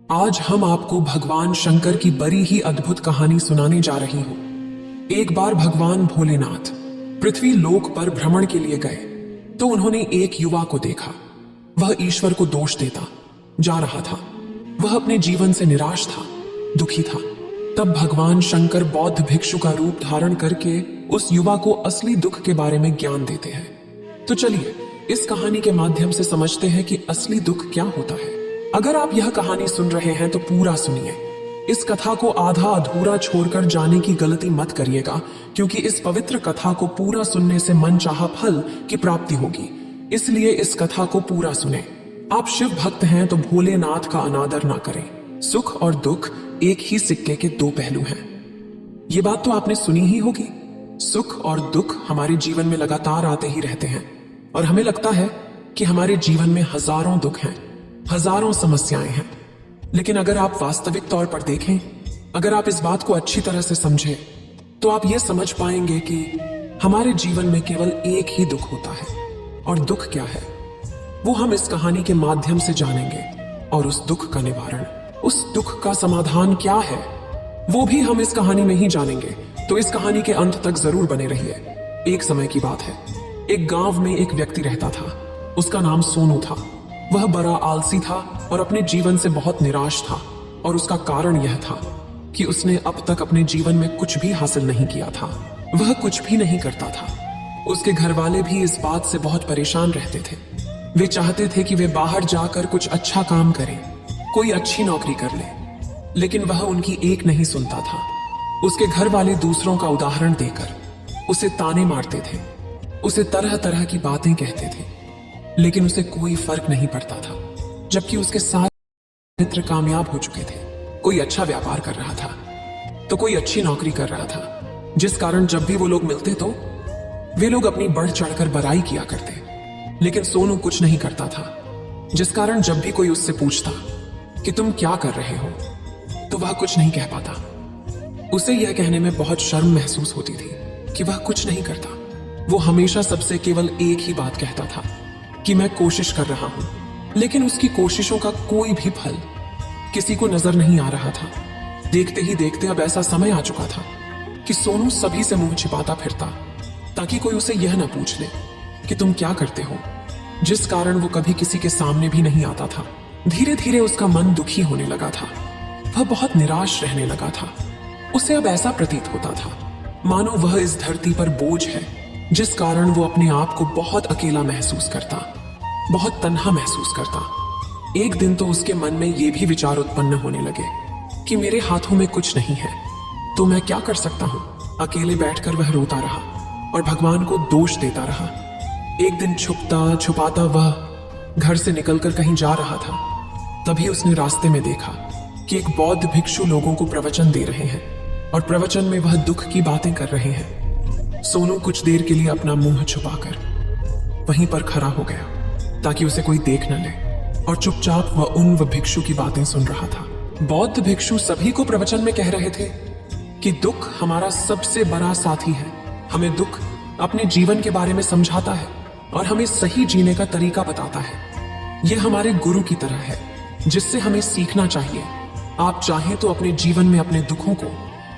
आज हम आपको भगवान शंकर की बड़ी ही अद्भुत कहानी सुनाने जा रही हूं। एक बार भगवान भोलेनाथ पृथ्वी लोक पर भ्रमण के लिए गए तो उन्होंने एक युवा को देखा। वह ईश्वर को दोष देता जा रहा था। वह अपने जीवन से निराश था, दुखी था। तब भगवान शंकर बौद्ध भिक्षु का रूप धारण करके उस युवा को असली दुख के बारे में ज्ञान देते हैं। तो चलिए इस कहानी के माध्यम से समझते हैं कि असली दुख क्या होता है। अगर आप यह कहानी सुन रहे हैं तो पूरा सुनिए। इस कथा को आधा अधूरा छोड़कर जाने की गलती मत करिएगा, क्योंकि इस पवित्र कथा को पूरा सुनने से मनचाहा फल की प्राप्ति होगी। इसलिए इस कथा को पूरा सुने। आप शिव भक्त हैं तो भोलेनाथ का अनादर ना करें। सुख और दुख एक ही सिक्के के दो पहलू हैं। ये बात तो आपने सुनी ही होगी। सुख और दुख हमारे जीवन में लगातार आते ही रहते हैं और हमें लगता है कि हमारे जीवन में हजारों दुख हैं, हजारों समस्याएं हैं। लेकिन अगर आप वास्तविक तौर पर देखें, अगर आप इस बात को अच्छी तरह से समझें, तो आप यह समझ पाएंगे कि हमारे जीवन में केवल एक ही दुख होता है। और दुख क्या है वो हम इस कहानी के माध्यम से जानेंगे। और उस दुख का निवारण, उस दुख का समाधान क्या है, वो भी हम इस कहानी में ही जानेंगे। तो इस कहानी के अंत तक जरूर बने रहिए। एक समय की बात है, एक गांव में एक व्यक्ति रहता था। उसका नाम सोनू था। वह बड़ा आलसी था और अपने जीवन से बहुत निराश था। और उसका कारण यह था कि उसने अब तक अपने जीवन में कुछ भी हासिल नहीं किया था। वह कुछ भी नहीं करता था। उसके घर वाले भी इस बात से बहुत परेशान रहते थे। वे चाहते थे कि वे बाहर जाकर कुछ अच्छा काम करें, कोई अच्छी नौकरी कर ले, लेकिन वह उनकी एक नहीं सुनता था। उसके घर वाले दूसरों का उदाहरण देकर उसे ताने मारते थे, उसे तरह तरह की बातें कहते थे, लेकिन उसे कोई फर्क नहीं पड़ता था। जबकि उसके सारे मित्र कामयाब हो चुके थे। कोई अच्छा व्यापार कर रहा था तो कोई अच्छी नौकरी कर रहा था, जिस कारण जब भी वो लोग मिलते तो वे लोग अपनी बढ़ चढ़कर बड़ाई किया करते। लेकिन सोनू कुछ नहीं करता था, जिस कारण जब भी कोई उससे पूछता कि तुम क्या कर रहे हो, तो वह कुछ नहीं कह पाता। उसे यह कहने में बहुत शर्म महसूस होती थी कि वह कुछ नहीं करता। वो हमेशा सबसे केवल एक ही बात कहता था कि मैं कोशिश कर रहा हूं। लेकिन उसकी कोशिशों का कोई भी फल किसी को नजर नहीं आ रहा था। देखते ही देखते अब ऐसा समय आ चुका था कि सोनू सभी से मुंह छिपाता फिरता, ताकि कोई उसे यह ना पूछ ले कि तुम क्या करते हो, जिस कारण वो कभी किसी के सामने भी नहीं आता था। धीरे धीरे उसका मन दुखी होने लगा था। वह बहुत निराश रहने लगा था। उसे अब ऐसा प्रतीत होता था मानो वह इस धरती पर बोझ है, जिस कारण वो अपने आप को बहुत अकेला महसूस करता, बहुत तन्हा महसूस करता। एक दिन तो उसके मन में ये भी विचार उत्पन्न होने लगे कि मेरे हाथों में कुछ नहीं है, तो मैं क्या कर सकता हूं। अकेले बैठकर वह रोता रहा और भगवान को दोष देता रहा। एक दिन छुपता छुपाता वह घर से निकलकर कहीं जा रहा था। तभी उसने रास्ते में देखा कि एक बौद्ध भिक्षु लोगों को प्रवचन दे रहे हैं और प्रवचन में वह दुख की बातें कर रहे हैं। सोनू कुछ देर के लिए अपना मुंह छुपाकर वहीं पर खड़ा हो गया, ताकि उसे कोई देख न ले, और चुपचाप वह भिक्षु की बातें सुन रहा था। बौद्ध भिक्षु सभी को प्रवचन में कह रहे थे कि दुख हमारा सबसे बड़ा साथी है। हमें दुख अपने जीवन के बारे में समझाता है और हमें सही जीने का तरीका बताता है। यह हमारे गुरु की तरह है, जिससे हमें सीखना चाहिए। आप चाहें तो अपने जीवन में अपने दुखों को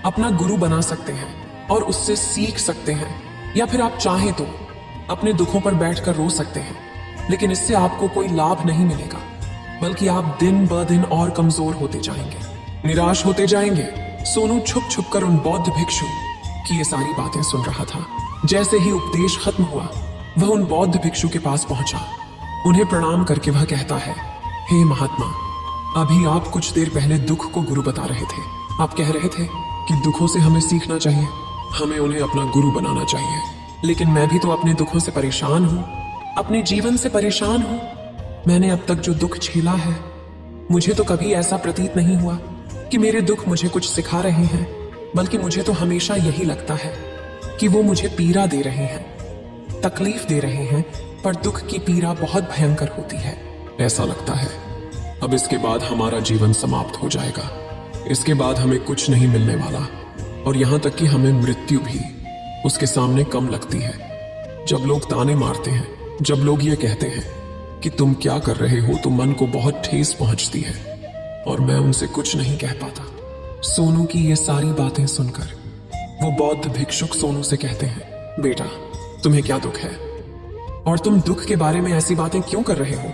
अपना गुरु बना सकते हैं और उससे सीख सकते हैं, या फिर आप चाहें तो अपने दुखों पर बैठकर रो सकते हैं। लेकिन इससे आपको कोई लाभ नहीं मिलेगा, बल्कि आप दिन ब दिन और कमजोर होते जाएंगे, निराश होते जाएंगे। सोनू छुप छुप कर उन बौद्ध भिक्षु की ये सारी बातें सुन रहा था। जैसे ही उपदेश खत्म हुआ, वह उन बौद्ध भिक्षु के पास पहुंचा। उन्हें प्रणाम करके वह कहता है, हे महात्मा, अभी आप कुछ देर पहले दुख को गुरु बता रहे थे। आप कह रहे थे कि दुखों से हमें सीखना चाहिए, हमें उन्हें अपना गुरु बनाना चाहिए। लेकिन मैं भी तो अपने दुखों से परेशान हूं, अपने जीवन से परेशान हूं। मैंने अब तक जो दुख झेला है, मुझे तो कभी ऐसा प्रतीत नहीं हुआ कि मेरे दुख मुझे कुछ सिखा रहे हैं, बल्कि मुझे तो हमेशा यही लगता है कि वो मुझे पीड़ा दे रहे हैं, तकलीफ दे रहे हैं। पर दुख की पीड़ा बहुत भयंकर होती है। ऐसा लगता है अब इसके बाद हमारा जीवन समाप्त हो जाएगा, इसके बाद हमें कुछ नहीं मिलने वाला, और यहां तक कि हमें मृत्यु भी उसके सामने कम लगती है। जब लोग ताने मारते हैं, जब लोग ये कहते हैं कि तुम क्या कर रहे हो, तो मन को बहुत ठेस पहुंचती है। और मैं उनसे कुछ नहीं कह पाता। सोनू की ये सारी बातें सुनकर वो बौद्ध भिक्षुक सोनू से कहते हैं, बेटा तुम्हें क्या दुख है और तुम दुख के बारे में ऐसी बातें क्यों कर रहे हो?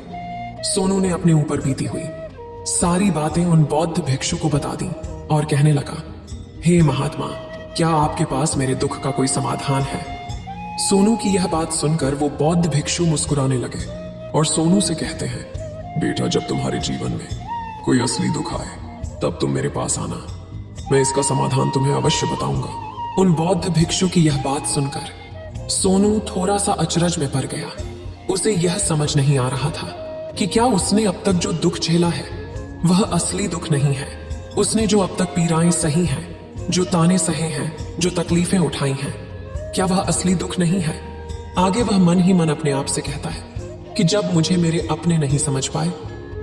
सोनू ने अपने ऊपर बीती हुई सारी बातें उन बौद्ध भिक्षु को बता दी और कहने लगा, हे महात्मा, क्या आपके पास मेरे दुख का कोई समाधान है? सोनू की यह बात सुनकर वो बौद्ध भिक्षु मुस्कुराने लगे और सोनू से कहते हैं, बेटा जब तुम्हारे जीवन में कोई असली दुख आए तब तुम मेरे पास आना, मैं इसका समाधान तुम्हें अवश्य बताऊंगा। उन बौद्ध भिक्षु की यह बात सुनकर सोनू थोड़ा सा अचरज में पड़ गया। उसे यह समझ नहीं आ रहा था कि क्या उसने अब तक जो दुख झेला है वह असली दुख नहीं है। उसने जो अब तक पीड़ाएं सही हैं, जो ताने सहे हैं, जो तकलीफें उठाई हैं, क्या वह असली दुख नहीं है? आगे वह मन ही मन अपने आप से कहता है कि जब मुझे मेरे अपने नहीं समझ पाए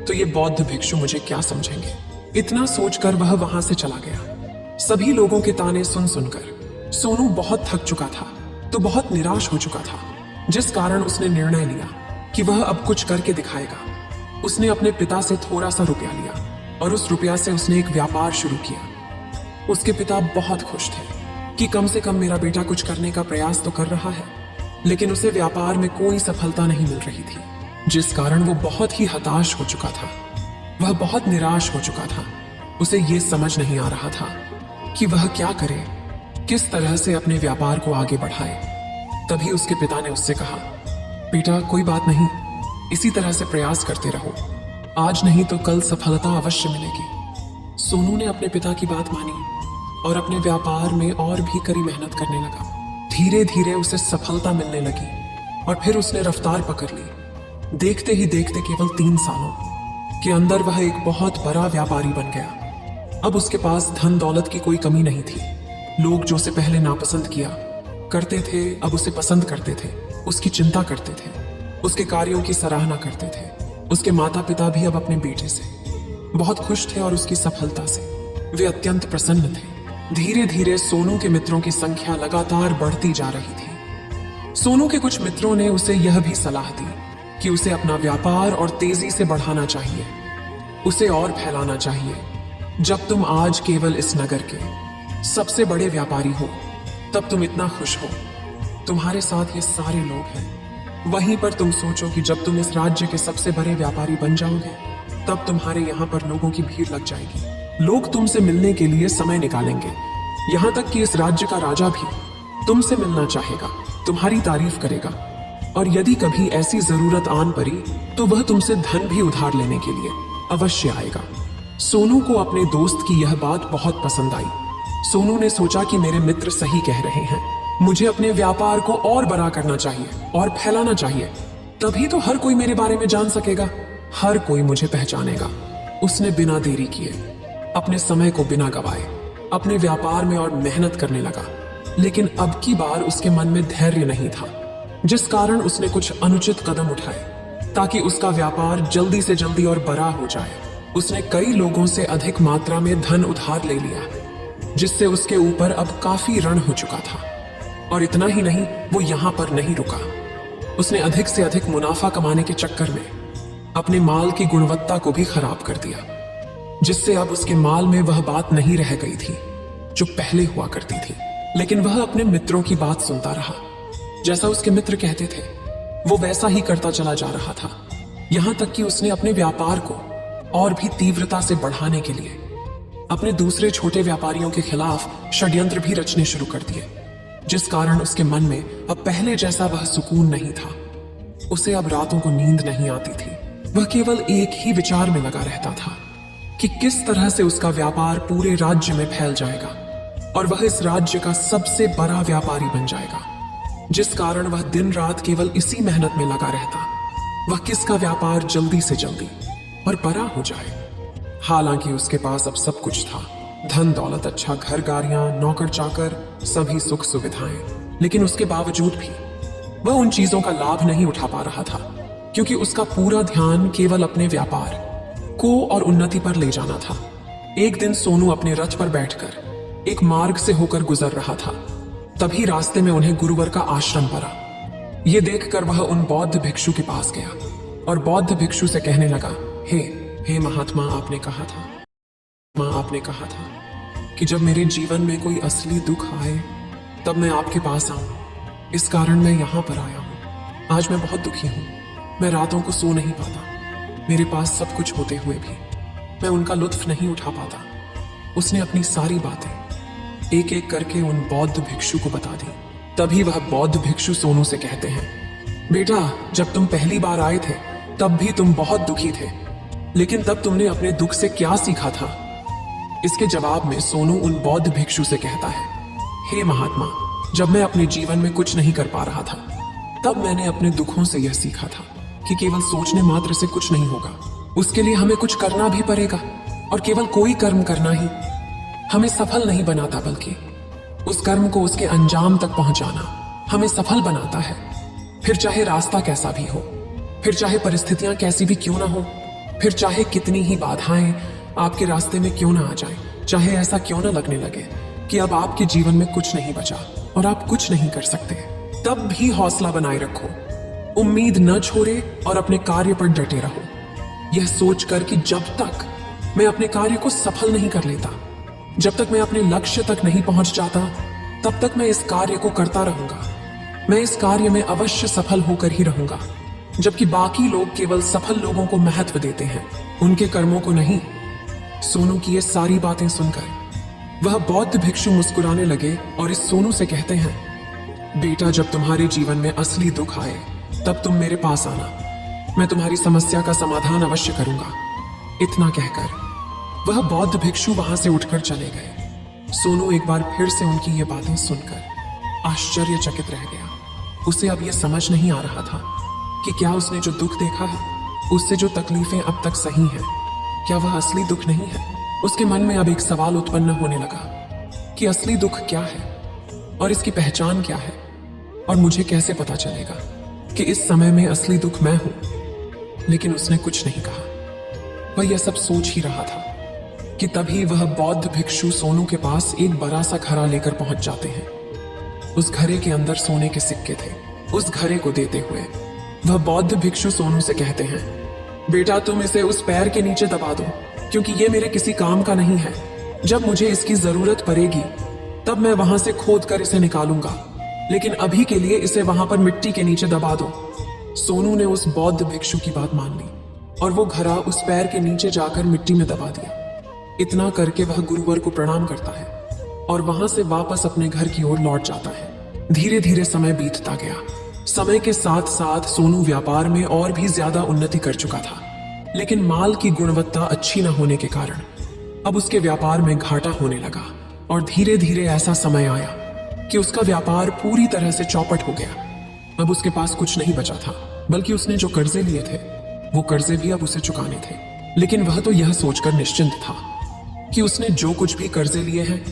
तो ये बौद्ध भिक्षु मुझे क्या समझेंगे। इतना सोचकर वह वहां से चला गया। सभी लोगों के ताने सुन सुनकर सोनू बहुत थक चुका था, तो बहुत निराश हो चुका था, जिस कारण उसने निर्णय लिया कि वह अब कुछ करके दिखाएगा। उसने अपने पिता से थोड़ा सा रुपया लिया और उस रुपया से उसने एक व्यापार शुरू किया। उसके पिता बहुत खुश थे कि कम से कम मेरा बेटा कुछ करने का प्रयास तो कर रहा है, लेकिन उसे व्यापार में कोई सफलता नहीं मिल रही थी, जिस कारण वो बहुत ही हताश हो चुका था। वह बहुत निराश हो चुका था। उसे ये समझ नहीं आ रहा था कि वह क्या करे, किस तरह से अपने व्यापार को आगे बढ़ाए। तभी उसके पिता ने उससे कहा, बेटा कोई बात नहीं, इसी तरह से प्रयास करते रहो, आज नहीं तो कल सफलता अवश्य मिलेगी। सोनू ने अपने पिता की बात मानी और अपने व्यापार में और भी कड़ी मेहनत करने लगा। धीरे धीरे उसे सफलता मिलने लगी और फिर उसने रफ्तार पकड़ ली। देखते ही देखते केवल 3 सालों के अंदर वह एक बहुत बड़ा व्यापारी बन गया। अब उसके पास धन दौलत की कोई कमी नहीं थी। लोग जो उसे पहले नापसंद किया करते थे, अब उसे पसंद करते थे, उसकी चिंता करते थे, उसके कार्यों की सराहना करते थे। उसके माता पिता भी अब अपने बेटे से बहुत खुश थे और उसकी सफलता से वे अत्यंत प्रसन्न थे। धीरे धीरे सोनू के मित्रों की संख्या लगातार बढ़ती जा रही थी। सोनू के कुछ मित्रों ने उसे यह भी सलाह दी कि उसे अपना व्यापार और तेजी से बढ़ाना चाहिए, उसे और फैलाना चाहिए। जब तुम आज केवल इस नगर के सबसे बड़े व्यापारी हो तब तुम इतना खुश हो, तुम्हारे साथ ये सारे लोग हैं। वहीं पर तुम सोचो कि जब तुम इस राज्य के सबसे बड़े व्यापारी बन जाओगे तब तुम्हारे यहाँ पर लोगों की भीड़ लग जाएगी। लोग तुमसे मिलने के लिए समय निकालेंगे। यहाँ तक कि इस राज्य का राजा भी तुमसे मिलना चाहेगा, तुम्हारी तारीफ करेगा, और यदि कभी ऐसी जरूरत आन पड़ी तो वह तुमसे धन भी उधार लेने के लिए अवश्य आएगा। सोनू को अपने दोस्त की यह बात बहुत पसंद आई। सोनू ने सोचा कि मेरे मित्र सही कह रहे हैं, मुझे अपने व्यापार को और बड़ा करना चाहिए और फैलाना चाहिए, तभी तो हर कोई मेरे बारे में जान सकेगा, हर कोई मुझे पहचानेगा। उसने बिना देरी किए, अपने समय को बिना गवाए अपने व्यापार में और मेहनत करने लगा। लेकिन अब की बार उसके मन में धैर्य नहीं था, जिस कारण उसने कुछ अनुचित कदम उठाए ताकि उसका व्यापार जल्दी से जल्दी और बड़ा हो जाए। उसने कई लोगों से अधिक मात्रा में धन उधार ले लिया, जिससे उसके ऊपर अब काफी ऋण हो चुका था। और इतना ही नहीं, वो यहां पर नहीं रुका। उसने अधिक से अधिक मुनाफा कमाने के चक्कर में अपने माल की गुणवत्ता को भी खराब कर दिया, जिससे अब उसके माल में वह बात नहीं रह गई थी जो पहले हुआ करती थी। लेकिन वह अपने मित्रों की बात सुनता रहा। जैसा उसके मित्र कहते थे वो वैसा ही करता चला जा रहा था। यहां तक कि उसने अपने व्यापार को और भी तीव्रता से बढ़ाने के लिए अपने दूसरे छोटे व्यापारियों के खिलाफ षड्यंत्र भी रचने शुरू कर दिए, जिस कारण उसके मन में अब पहले जैसा वह सुकून नहीं था। उसे अब रातों को नींद नहीं आती थी। वह केवल एक ही विचार में लगा रहता था कि किस तरह से उसका व्यापार पूरे राज्य में फैल जाएगा और वह इस राज्य का सबसे बड़ा व्यापारी बन जाएगा, जिस कारण वह दिन रात केवल इसी मेहनत में लगा रहता, वह किसका व्यापार जल्दी से जल्दी और बड़ा हो जाए। हालांकि उसके पास अब सब कुछ था, धन दौलत, अच्छा घर, गाड़ियां, नौकर चाकर, सभी सुख सुविधाएं, लेकिन उसके बावजूद भी वह उन चीजों का लाभ नहीं उठा पा रहा था, क्योंकि उसका पूरा ध्यान केवल अपने व्यापार को और उन्नति पर ले जाना था। एक दिन सोनू अपने रथ पर बैठकर एक मार्ग से होकर गुजर रहा था। तभी रास्ते में उन्हें गुरुवर का आश्रम पड़ा। ये देखकर वह उन बौद्ध भिक्षु के पास गया और बौद्ध भिक्षु से कहने लगा, हे महात्मा, आपने कहा था माँ, आपने कहा था कि जब मेरे जीवन में कोई असली दुख आए तब मैं आपके पास आऊं। इस कारण मैं यहाँ पर आया हूँ। आज मैं बहुत दुखी हूँ। मैं रातों को सो नहीं पाता। मेरे पास सब कुछ होते हुए भी मैं उनका लुत्फ नहीं उठा पाता। उसने अपनी सारी बातें एक एक करके उन बौद्ध भिक्षु को बता दी। तभी वह बौद्ध भिक्षु सोनू से कहते हैं, बेटा, जब तुम पहली बार आए थे तब भी तुम बहुत दुखी थे, लेकिन तब तुमने अपने दुख से क्या सीखा था? इसके जवाब में सोनू उन बौद्ध भिक्षु से कहता है, हे महात्मा, जब मैं अपने जीवन में कुछ नहीं कर पा रहा था तब मैंने अपने दुखों से यह सीखा था कि केवल सोचने मात्र से कुछ नहीं होगा। उसके लिए हमें कुछ करना भी पड़ेगा, और केवल कोई कर्म करना ही हमें सफल नहीं बनाता, बल्कि उस कर्म को उसके अंजाम तक पहुंचाना हमें सफल बनाता है। फिर चाहे रास्ता कैसा भी हो, फिर चाहे परिस्थितियां कैसी भी क्यों ना हो, फिर चाहे कितनी ही बाधाएं आपके रास्ते में क्यों ना आ जाए, चाहे ऐसा क्यों ना लगने लगे कि अब आपके जीवन में कुछ नहीं बचा और आप कुछ नहीं कर सकते, तब भी हौसला बनाए रखो, उम्मीद न छोड़े और अपने कार्य पर डटे रहो। यह सोचकर कि जब तक मैं अपने कार्य को सफल नहीं कर लेता, जब तक मैं अपने लक्ष्य तक नहीं पहुंच जाता, तब तक मैं इस कार्य को करता रहूंगा। मैं इस कार्य में अवश्य सफल होकर ही रहूंगा। जबकि बाकी लोग केवल सफल लोगों को महत्व देते हैं, उनके कर्मों को नहीं। सोनू की ये सारी बातें सुनकर वह बौद्ध भिक्षु मुस्कुराने लगे और इस सोनू से कहते हैं, बेटा, जब तुम्हारे जीवन में असली दुख आए तब तुम मेरे पास आना। मैं तुम्हारी समस्या का समाधान अवश्य करूंगा। इतना कहकर वह बौद्ध भिक्षु वहां से उठकर चले गए। सोनू एक बार फिर से उनकी ये बातें सुनकर आश्चर्यचकित रह गया। उसे अब यह समझ नहीं आ रहा था कि क्या उसने जो दुख देखा है, उससे जो तकलीफें अब तक सही हैं, क्या वह असली दुख नहीं है? उसके मन में अब एक सवाल उत्पन्न होने लगा कि असली दुख क्या है और इसकी पहचान क्या है, और मुझे कैसे पता चलेगा कि इस समय में असली दुख मैं हूं। लेकिन उसने कुछ नहीं कहा। वह यह सब सोच ही रहा था कि तभी वह बौद्ध भिक्षु सोनू के पास एक बड़ा सा घड़ा लेकर पहुंच जाते हैं। उस घड़े के अंदर सोने के सिक्के थे। उस घड़े को देते हुए वह बौद्ध भिक्षु सोनू से कहते हैं, बेटा, तुम इसे उस पैर के नीचे दबा दो, क्योंकि ये मेरे किसी काम का नहीं है। जब मुझे इसकी जरूरत पड़ेगी तब मैं वहां से खोद कर इसे निकालूंगा, लेकिन अभी के लिए इसे वहां पर मिट्टी के नीचे दबा दो। सोनू ने उस बौद्ध भिक्षु की बात मान ली और वो घड़ा उस पैर के नीचे जाकर मिट्टी में दबा दिया। इतना करके वह गुरुवर को प्रणाम करता है और वहां से वापस अपने घर की ओर लौट जाता है। धीरे धीरे समय बीतता गया। समय के साथ साथ सोनू व्यापार में और भी ज्यादा उन्नति कर चुका था, लेकिन माल की गुणवत्ता अच्छी न होने के कारण अब उसके व्यापार में घाटा होने लगा। और धीरे धीरे ऐसा समय आया कि उसका व्यापार पूरी तरह से चौपट हो गया। अब उसके पास कुछ नहीं बचा था, बल्कि उसने जो कर्जे लिए थे वो कर्जे भी अब उसे चुकाने थे। लेकिन वह तो यह सोचकर निश्चिंत था कि उसने जो कुछ भी कर्जे लिए हैं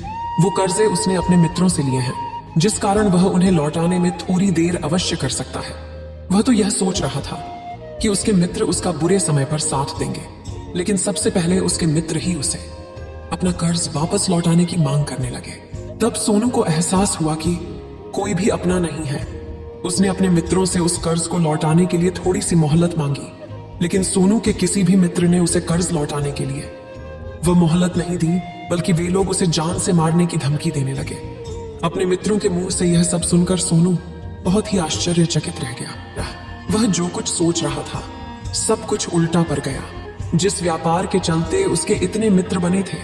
वो कर्जे उसने अपने मित्रों से लिए हैं, जिस कारण वह उन्हें लौटाने में थोड़ी देर अवश्य कर सकता है। वह तो यह सोच रहा था कि उसके मित्र उसका बुरे समय पर साथ देंगे, लेकिन सबसे पहले उसके मित्र ही उसे अपना कर्ज वापस लौटाने की मांग करने लगे। तब सोनू को एहसास हुआ कि कोई भी अपना नहीं है। उसने अपने मित्रों से उस कर्ज को लौटाने के लिए थोड़ी सी मोहलत मांगी, लेकिन सोनू के किसी भी मित्र ने उसे कर्ज लौटाने के लिए वह मोहलत नहीं दी, बल्कि वे लोग उसे जान से मारने की धमकी देने लगे। अपने मित्रों के मुंह से यह सब सुनकर सोनू बहुत ही आश्चर्यचकित रह गया। वह जो कुछ सोच रहा था सब कुछ उल्टा पड़ गया। जिस व्यापार के चलते उसके इतने मित्र बने थे,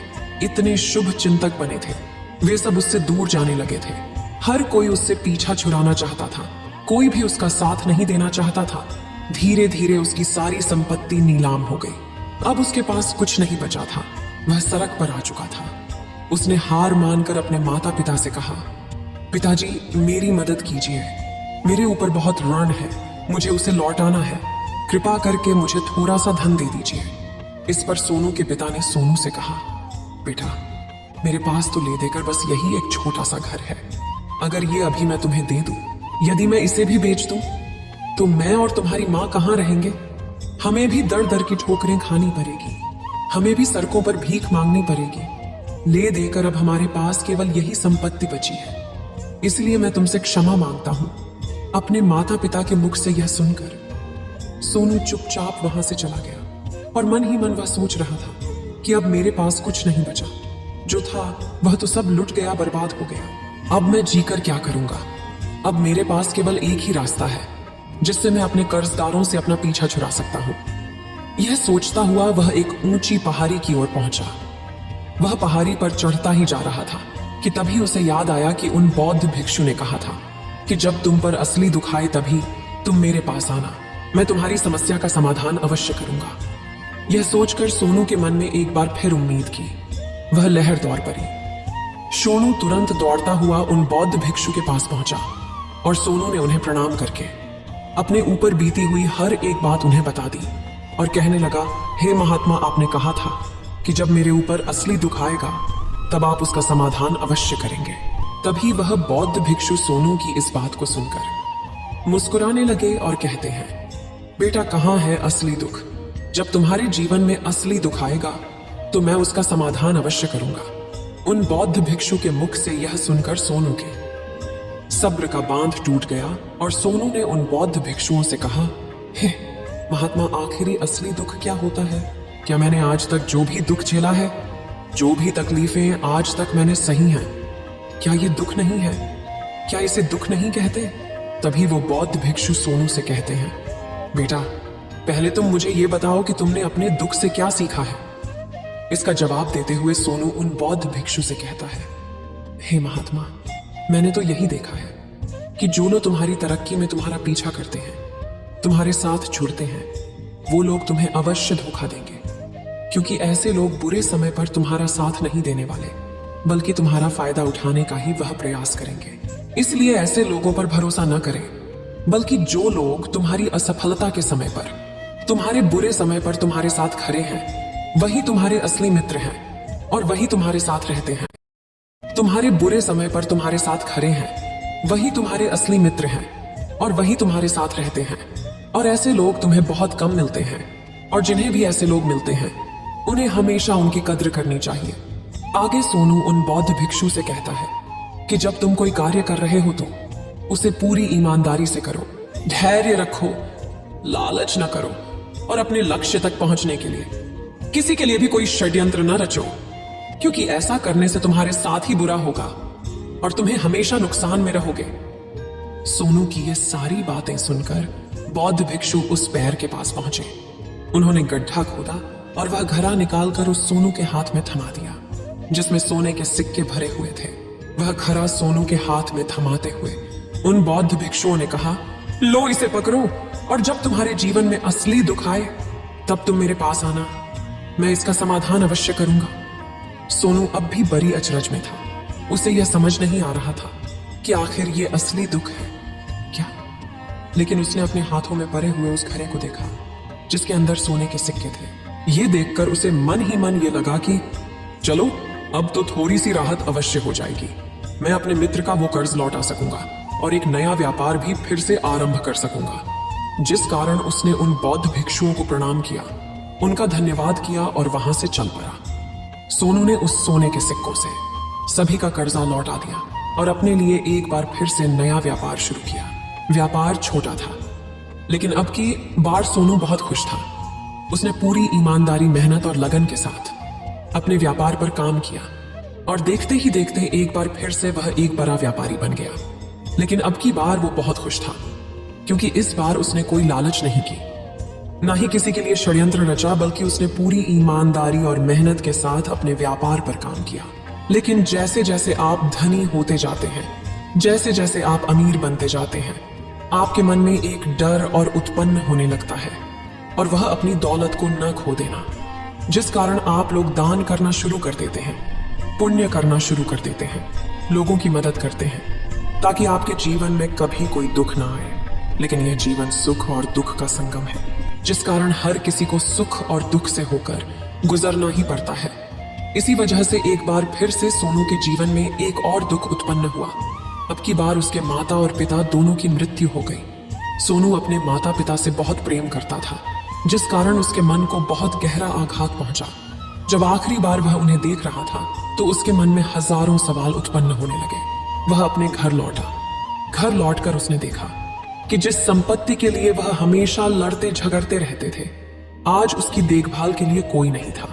इतने शुभ चिंतक बने थे, वे सब उससे दूर जाने लगे थे। हर कोई उससे पीछा छुड़ाना चाहता था, कोई भी उसका साथ नहीं देना चाहता था। धीरे धीरे उसकी सारी संपत्ति नीलाम हो गई। अब उसके पास कुछ नहीं बचा था। वह सड़क पर आ चुका था। उसने हार मानकर अपने माता पिता से कहा, पिताजी, मेरी मदद कीजिए, मेरे ऊपर बहुत ऋण है, मुझे उसे लौटाना है, कृपा करके मुझे थोड़ा सा धन दे दीजिए। इस पर सोनू के पिता ने सोनू से कहा, बेटा, मेरे पास तो ले देकर बस यही एक छोटा सा घर है। अगर ये अभी मैं तुम्हें दे दूं, यदि मैं इसे भी बेच दूं, तो मैं और तुम्हारी माँ कहाँ रहेंगे? हमें भी दर दर की ठोकरें खानी पड़ेगी, हमें भी सड़कों पर भीख मांगनी पड़ेगी। ले देकर अब हमारे पास केवल यही संपत्ति बची है, इसलिए मैं तुमसे क्षमा मांगता हूं। अपने माता पिता के मुख से यह सुनकर सोनू चुपचाप वहां से चला गया और मन ही मन वह सोच रहा था कि अब मेरे पास कुछ नहीं बचा। जो था वह तो सब लुट गया, बर्बाद हो गया। अब मैं जीकर क्या करूंगा? अब मेरे पास केवल एक ही रास्ता है जिससे मैं अपने कर्जदारों से अपना पीछा छुड़ा सकता हूं। यह सोचता हुआ वह एक ऊंची पहाड़ी की ओर पहुंचा। वह पहाड़ी पर चढ़ता ही जा रहा था कि तभी उसे याद आया कि उन बौद्ध भिक्षु ने कहा था कि जब तुम पर असली दुख आए तभी तुम मेरे पास आना, मैं तुम्हारी समस्या का समाधान अवश्य करूंगा। यह सोचकर सोनू के मन में एक बार फिर उम्मीद की। वह लहर दौड़ पड़ी। सोनू तुरंत दौड़ता हुआ उन बौद्ध भिक्षु के पास पहुंचा और सोनू ने उन्हें प्रणाम करके अपने ऊपर बीती हुई हर एक बात उन्हें बता दी और कहने लगा, हे महात्मा, आपने कहा था कि जब मेरे ऊपर असली दुख आएगा तब आप उसका समाधान अवश्य करेंगे। तभी वह बौद्ध भिक्षु सोनू की इस बात को सुनकर मुस्कुराने लगे और कहते हैं, बेटा, कहाँ है असली दुख? जब तुम्हारे जीवन में असली दुख आएगा तो मैं उसका समाधान अवश्य करूंगा। उन बौद्ध भिक्षु के मुख से यह सुनकर सोनू के सब्र का बांध टूट गया और सोनू ने उन बौद्ध भिक्षुओं से कहा, हे महात्मा, आखिरी असली दुख क्या होता है? क्या मैंने आज तक जो भी दुख झेला है, जो भी तकलीफें आज तक मैंने सही हैं, क्या ये दुख नहीं है? क्या इसे दुख नहीं कहते? तभी वो बौद्ध भिक्षु सोनू से कहते हैं, बेटा, पहले तुम मुझे ये बताओ कि तुमने अपने दुख से क्या सीखा है। इसका जवाब देते हुए सोनू उन बौद्ध भिक्षु से कहता है, हे महात्मा, मैंने तो यही देखा है कि जो लोग तुम्हारी तरक्की में तुम्हारा पीछा करते हैं, तुम्हारे साथ जुड़ते हैं, वो लोग तुम्हें अवश्य धोखा देंगे, क्योंकि ऐसे लोग बुरे समय पर तुम्हारा साथ नहीं देने वाले, बल्कि तुम्हारा फायदा उठाने का ही वह प्रयास करेंगे। इसलिए ऐसे लोगों पर भरोसा न करें, बल्कि जो लोग तुम्हारी असफलता के समय पर, तुम्हारे बुरे समय पर तुम्हारे साथ खड़े हैं, वही तुम्हारे असली मित्र हैं और वही तुम्हारे साथ रहते हैं। तुम्हारे बुरे समय पर तुम्हारे साथ खड़े हैं, वही तुम्हारे असली मित्र हैं और वही तुम्हारे साथ रहते हैं। और ऐसे लोग तुम्हें बहुत कम मिलते हैं, और जिन्हें भी ऐसे लोग मिलते हैं उन्हें हमेशा उनकी कद्र करनी चाहिए। आगे सोनू उन बौद्ध भिक्षु से कहता है कि जब तुम कोई कार्य कर रहे हो तो उसे पूरी ईमानदारी से करो, धैर्य रखो, लालच न करो और अपने लक्ष्य तक पहुंचने के लिए किसी के लिए भी कोई षड्यंत्र न रचो, क्योंकि ऐसा करने से तुम्हारे साथ ही बुरा होगा और तुम्हें हमेशा नुकसान में रहोगे। सोनू की ये सारी बातें सुनकर बौद्ध भिक्षु उस पैर के पास पहुंचे। उन्होंने गड्ढा खोदा और वह घड़ा निकालकर उस सोनू के हाथ में थमा दिया, जिसमें सोने के सिक्के भरे हुए थे। वह घड़ा सोनू के हाथ में थमाते हुए उन बौद्ध भिक्षुओं ने कहा, लो इसे पकड़ो, और जब तुम्हारे जीवन में असली दुख आए तब तुम मेरे पास आना, मैं इसका समाधान अवश्य करूंगा। सोनू अब भी बड़ी अचरज में था। उसे यह समझ नहीं आ रहा था कि आखिर ये असली दुख है क्या। लेकिन उसने अपने हाथों में पड़े हुए उस घड़े को देखा जिसके अंदर सोने के सिक्के थे। ये देखकर उसे मन ही मन ये लगा कि चलो, अब तो थोड़ी सी राहत अवश्य हो जाएगी। मैं अपने मित्र का वो कर्ज लौटा सकूंगा और एक नया व्यापार भी फिर से आरंभ कर सकूंगा। जिस कारण उसने उन बौद्ध भिक्षुओं को प्रणाम किया, उनका धन्यवाद किया और वहां से चल पड़ा। सोनू ने उस सोने के सिक्कों से सभी का कर्जा लौटा दिया और अपने लिए एक बार फिर से नया व्यापार शुरू किया। व्यापार छोटा था, लेकिन अब की बार सोनू बहुत खुश था। उसने पूरी ईमानदारी, मेहनत और लगन के साथ अपने व्यापार पर काम किया और देखते ही देखते एक बार फिर से वह एक बड़ा व्यापारी बन गया। लेकिन अब की बार वो बहुत खुश था, क्योंकि इस बार उसने कोई लालच नहीं की, ना ही किसी के लिए षड्यंत्र रचा, बल्कि उसने पूरी ईमानदारी और मेहनत के साथ अपने व्यापार पर काम किया। लेकिन जैसे जैसे आप धनी होते जाते हैं, जैसे जैसे आप अमीर बनते जाते हैं, आपके मन में एक डर और उत्पन्न होने लगता है, और वह अपनी दौलत को न खो देना, जिस कारण आप लोग दान करना शुरू कर देते हैं, पुण्य करना शुरू कर देते हैं, लोगों की मदद करते हैं, ताकि आपके जीवन में कभी कोई दुख ना आए। लेकिन यह जीवन सुख और दुख का संगम है, जिस कारण हर किसी को सुख और दुख से होकर गुजरना ही पड़ता है। इसी वजह से एक बार फिर से सोनू के जीवन में एक और दुख उत्पन्न हुआ। अब की बार उसके माता और पिता दोनों की मृत्यु हो गई। सोनू अपने माता पिता से बहुत प्रेम करता था, जिस कारण उसके मन को बहुत गहरा आघात पहुंचा। जब आखिरी बार वह उन्हें देख रहा था तो उसके मन में हजारों सवाल उत्पन्न होने लगे। वह अपने घर लौटा। घर लौटकर उसने देखा कि जिस संपत्ति के लिए वह हमेशा लड़ते झगड़ते रहते थे, आज उसकी देखभाल के लिए कोई नहीं था।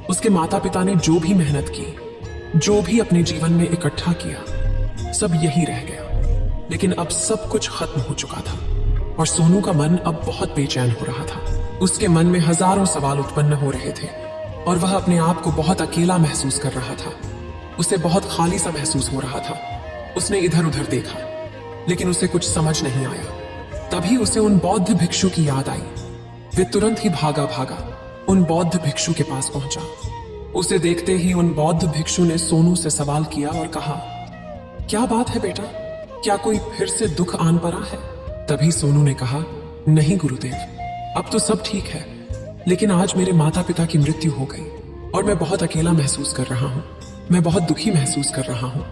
उसके माता पिता ने जो भी मेहनत की, जो भी अपने जीवन में इकट्ठा किया, सब यही रह गया। लेकिन अब सब कुछ खत्म हो चुका था और सोनू का मन अब बहुत बेचैन हो रहा था। उसके मन में हजारों सवाल उत्पन्न हो रहे थे और वह अपने आप को बहुत अकेला महसूस कर रहा था। उसे बहुत खाली सा महसूस हो रहा था। उसने इधर उधर देखा, लेकिन उसे कुछ समझ नहीं आया। तभी उसे उन बौद्ध भिक्षु की याद आई। वे तुरंत ही भागा भागा उन बौद्ध भिक्षु के पास पहुंचा। उसे देखते ही उन बौद्ध भिक्षु ने सोनू से सवाल किया और कहा, क्या बात है बेटा, क्या कोई फिर से दुख आन पड़ा है? तभी सोनू ने कहा, नहीं गुरुदेव, अब तो सब ठीक है, लेकिन आज मेरे माता पिता की मृत्यु हो गई और मैं बहुत अकेला महसूस कर रहा हूँ। मैं बहुत दुखी महसूस कर रहा हूँ,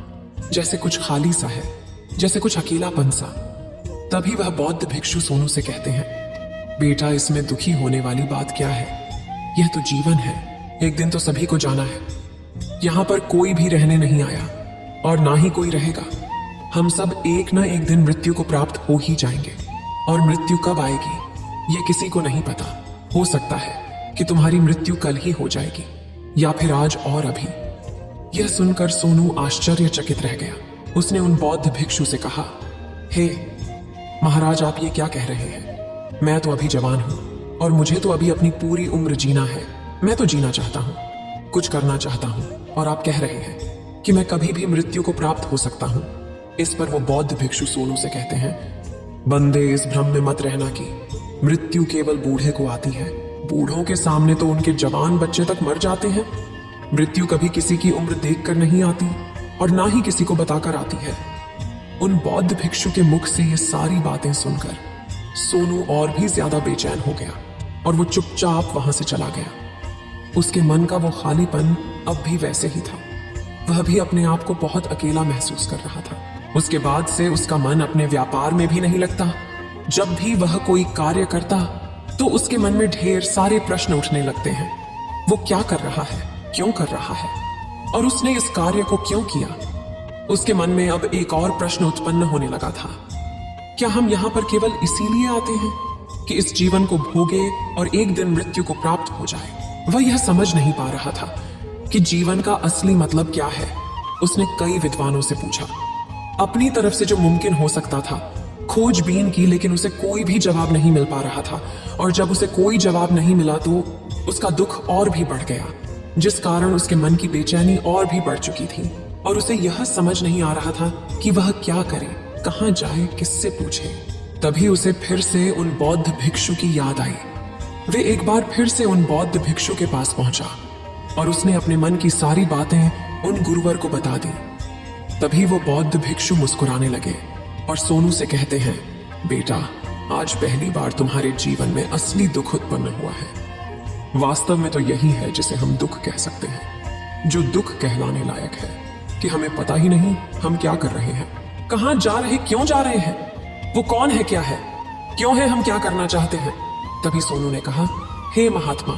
जैसे कुछ खाली सा है, जैसे कुछ अकेलापन सा। तभी वह बौद्ध भिक्षु सोनू से कहते हैं, बेटा, इसमें दुखी होने वाली बात क्या है? यह तो जीवन है, एक दिन तो सभी को जाना है। यहाँ पर कोई भी रहने नहीं आया और ना ही कोई रहेगा। हम सब एक ना एक दिन मृत्यु को प्राप्त हो ही जाएंगे और मृत्यु कब आएगी ये किसी को नहीं पता। हो सकता है कि तुम्हारी मृत्यु कल ही हो जाएगी या फिर आज और अभी। यह सुनकर सोनू आश्चर्यचकित रह गया। उसने उन बौद्ध भिक्षु से कहा, हे महाराज, आप ये क्या कह रहे हैं? मैं तो अभी जवान हूं और मुझे तो अभी अपनी पूरी उम्र जीना है। मैं तो जीना चाहता हूं, कुछ करना चाहता हूं, और आप कह रहे हैं कि मैं कभी भी मृत्यु को प्राप्त हो सकता हूं। इस पर वो बौद्ध भिक्षु सोनू से कहते हैं, बंदे, इस भ्रम में मत रहना कि मृत्यु केवल बूढ़े को आती है। बूढ़ों के सामने तो उनके जवान बच्चे तक मर जाते हैं। मृत्यु कभी किसी की उम्र देखकर नहीं आती और ना ही किसी को बताकर आती है। उन बौद्ध भिक्षु के मुख से ये सारी बातें सुनकर सोनू और भी ज्यादा बेचैन हो गया और वो चुपचाप वहां से चला गया। उसके मन का वो खालीपन अब भी वैसे ही था। वह भी अपने आप को बहुत अकेला महसूस कर रहा था। उसके बाद से उसका मन अपने व्यापार में भी नहीं लगता। जब भी वह कोई कार्य करता तो उसके मन में ढेर सारे प्रश्न उठने लगते हैं। वो क्या कर रहा है, क्यों कर रहा है, और उसने इस कार्य को क्यों किया? उसके मन में अब एक और प्रश्न उत्पन्न होने लगा था, क्या हम यहाँ पर केवल इसीलिए आते हैं कि इस जीवन को भोगे और एक दिन मृत्यु को प्राप्त हो जाए? वह यह समझ नहीं पा रहा था कि जीवन का असली मतलब क्या है। उसने कई विद्वानों से पूछा, अपनी तरफ से जो मुमकिन हो सकता था खोजबीन की, लेकिन उसे कोई भी जवाब नहीं मिल पा रहा था। और जब उसे कोई जवाब नहीं मिला तो उसका दुख और भी बढ़ गया, जिस कारण उसके मन की बेचैनी और भी बढ़ चुकी थी और उसे यह समझ नहीं आ रहा था कि वह क्या करे, कहां जाए, किससे पूछे। तभी उसे फिर से उन बौद्ध भिक्षु की याद आई। वे एक बार फिर से उन बौद्ध भिक्षु के पास पहुंचा और उसने अपने मन की सारी बातें उन गुरुवर को बता दी। तभी वो बौद्ध भिक्षु मुस्कुराने लगे और सोनू से कहते हैं, बेटा, आज पहली बार तुम्हारे जीवन में असली दुख उत्पन्न हुआ है। वास्तव में तो यही है जिसे हम दुख कह सकते हैं, जो दुख कहलाने लायक है कि हमें पता ही नहीं हम क्या कर रहे हैं, कहां जा रहे, क्यों जा रहे हैं, वो कौन है, क्या है, क्यों है, हम क्या करना चाहते हैं। तभी सोनू ने कहा, हे महात्मा,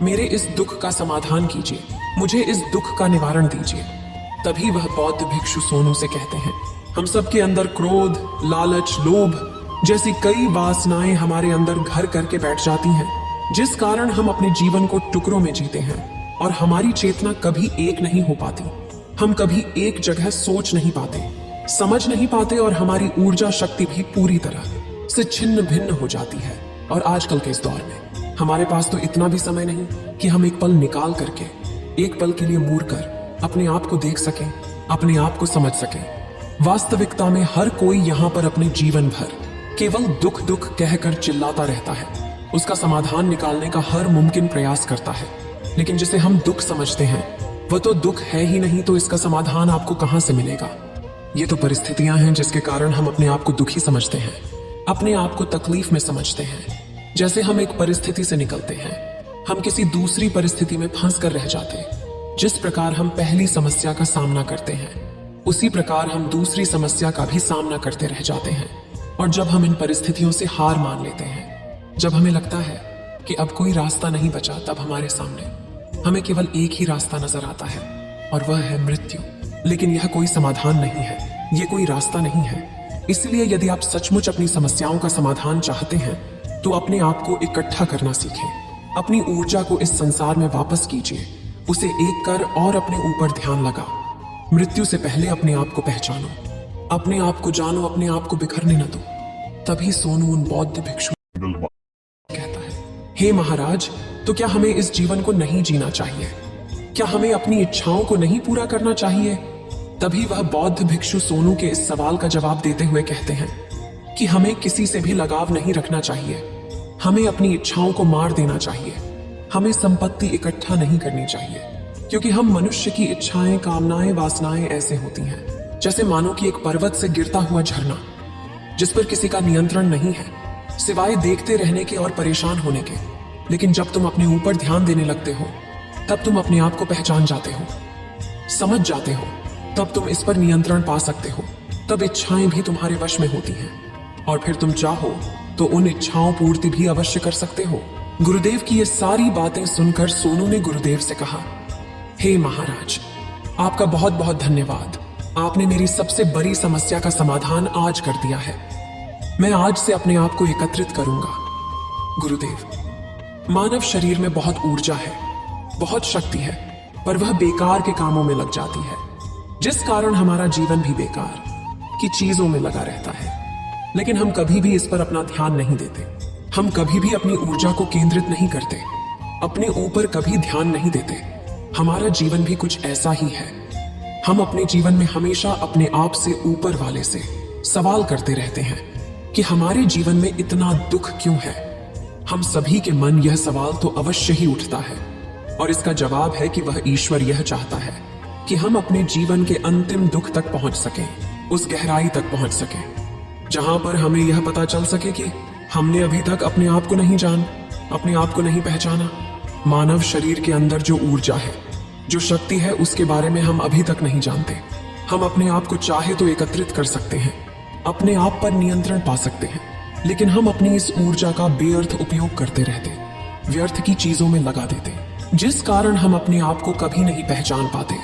मेरे इस दुख का समाधान कीजिए, मुझे इस दुख का निवारण दीजिए। तभी वह बौद्ध भिक्षु सोनू से कहते हैं, हम सबके अंदर क्रोध, लालच, लोभ जैसी कई वासनाएं हमारे अंदर घर करके बैठ जाती हैं, जिस कारण हम अपने जीवन को टुकड़ों में जीते हैं और हमारी चेतना कभी एक नहीं हो पाती। हम कभी एक जगह सोच नहीं पाते, समझ नहीं पाते और हमारी ऊर्जा शक्ति भी पूरी तरह से छिन्न भिन्न हो जाती है। और आजकल के इस दौर में हमारे पास तो इतना भी समय नहीं कि हम एक पल निकाल करके, एक पल के लिए मूड कर अपने आप को देख सकें, अपने आप को समझ सकें। वास्तविकता में हर कोई यहाँ पर अपने जीवन भर केवल दुख दुख कहकर चिल्लाता रहता है, उसका समाधान निकालने का हर मुमकिन प्रयास करता है, लेकिन जिसे हम दुख समझते हैं वह तो दुख है ही नहीं, तो इसका समाधान आपको कहां से मिलेगा। ये तो परिस्थितियां हैं जिसके कारण हम अपने आप को दुखी समझते हैं, अपने आप को तकलीफ में समझते हैं। जैसे हम एक परिस्थिति से निकलते हैं, हम किसी दूसरी परिस्थिति में फंस कर रह जाते हैं। जिस प्रकार हम पहली समस्या का सामना करते हैं, उसी प्रकार हम दूसरी समस्या का भी सामना करते रह जाते हैं। और जब हम इन परिस्थितियों से हार मान लेते हैं, जब हमें लगता है कि अब कोई रास्ता नहीं बचा, तब हमारे सामने हमें केवल एक ही रास्ता नजर आता है और वह है मृत्यु। लेकिन यह कोई समाधान नहीं है, यह कोई रास्ता नहीं है। इसलिए यदि आप सचमुच अपनी समस्याओं का समाधान चाहते हैं तो अपने आप को इकट्ठा करना सीखें, अपनी ऊर्जा को इस संसार में वापस कीजिए उसे एक कर और अपने ऊपर ध्यान लगा। मृत्यु से पहले अपने आप को पहचानो, अपने आप को जानो, अपने आप को बिखरने न दो। तभी सोनू उन बौद्ध भिक्षु कहता है, हे महाराज, तो क्या हमें इस जीवन को नहीं जीना चाहिए? क्या हमें अपनी इच्छाओं को नहीं पूरा करना चाहिए? तभी वह बौद्ध भिक्षु सोनू के इस सवाल का जवाब देते हुए कहते हैं कि हमें किसी से भी लगाव नहीं रखना चाहिए, हमें अपनी इच्छाओं को मार देना चाहिए, हमें संपत्ति इकट्ठा नहीं करनी चाहिए, क्योंकि हम मनुष्य की इच्छाएं, कामनाएं, वासनाएं ऐसे होती हैं जैसे मानो कि एक पर्वत से गिरता हुआ झरना, जिस पर किसी का नियंत्रण नहीं है सिवाय देखते रहने के और परेशान होने के। लेकिन जब तुम अपने ऊपर ध्यान देने लगते हो, तब तुम अपने आप को पहचान जाते हो, समझ जाते हो, तब तुम इस पर नियंत्रण पा सकते हो। तब इच्छाएं भी तुम्हारे वश में होती हैं और फिर तुम चाहो तो उन इच्छाओं पूर्ति भी अवश्य कर सकते हो। गुरुदेव की ये सारी बातें सुनकर सोनू ने गुरुदेव से कहा, हे महाराज, आपका बहुत बहुत धन्यवाद। आपने मेरी सबसे बड़ी समस्या का समाधान आज कर दिया है। मैं आज से अपने आप को एकत्रित करूंगा। गुरुदेव, मानव शरीर में बहुत ऊर्जा है, बहुत शक्ति है, पर वह बेकार के कामों में लग जाती है, जिस कारण हमारा जीवन भी बेकार की चीजों में लगा रहता है। लेकिन हम कभी भी इस पर अपना ध्यान नहीं देते, हम कभी भी अपनी ऊर्जा को केंद्रित नहीं करते, अपने ऊपर कभी ध्यान नहीं देते। हमारा जीवन भी कुछ ऐसा ही है। हम अपने जीवन में हमेशा अपने आप से, ऊपर वाले से सवाल करते रहते हैं कि हमारे जीवन में इतना दुख क्यों है। हम सभी के मन यह सवाल तो अवश्य ही उठता है, और इसका जवाब है कि वह ईश्वर यह चाहता है कि हम अपने जीवन के अंतिम दुख तक पहुंच सकें, उस गहराई तक पहुंच सकें जहां पर हमें यह पता चल सके कि हमने अभी तक अपने आप को नहीं जान, अपने आप को नहीं पहचाना। मानव शरीर के अंदर जो ऊर्जा है, जो शक्ति है, उसके बारे में हम अभी तक नहीं जानते। हम अपने आप को चाहे तो एकत्रित कर सकते हैं, अपने आप पर नियंत्रण पा सकते हैं, लेकिन हम अपनी इस ऊर्जा का बेअर्थ उपयोग करते रहते, व्यर्थ की चीजों में लगा देते, जिस कारण हम अपने आप को कभी नहीं पहचान पाते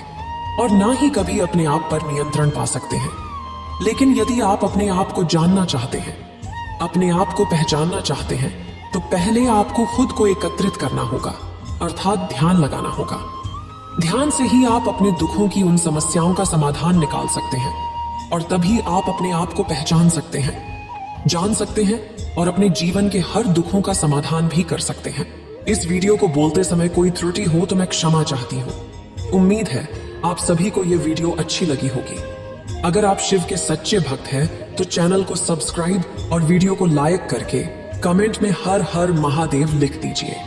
और ना ही कभी अपने आप पर नियंत्रण पा सकते हैं। लेकिन यदि आप अपने आप को जानना चाहते हैं, अपने आप को पहचानना चाहते हैं, तो पहले आपको खुद को एकत्रित करना होगा, अर्थात ध्यान लगाना होगा। ध्यान से ही आप अपने दुखों की, उन समस्याओं का समाधान निकाल सकते हैं, और तभी आप अपने आप को पहचान सकते हैं, जान सकते हैं और अपने जीवन के हर दुखों का समाधान भी कर सकते हैं। इस वीडियो को बोलते समय कोई त्रुटि हो तो मैं क्षमा चाहती हूँ। उम्मीद है आप सभी को यह वीडियो अच्छी लगी होगी। अगर आप शिव के सच्चे भक्त हैं तो चैनल को सब्सक्राइब और वीडियो को लाइक करके कमेंट में हर हर महादेव लिख दीजिए।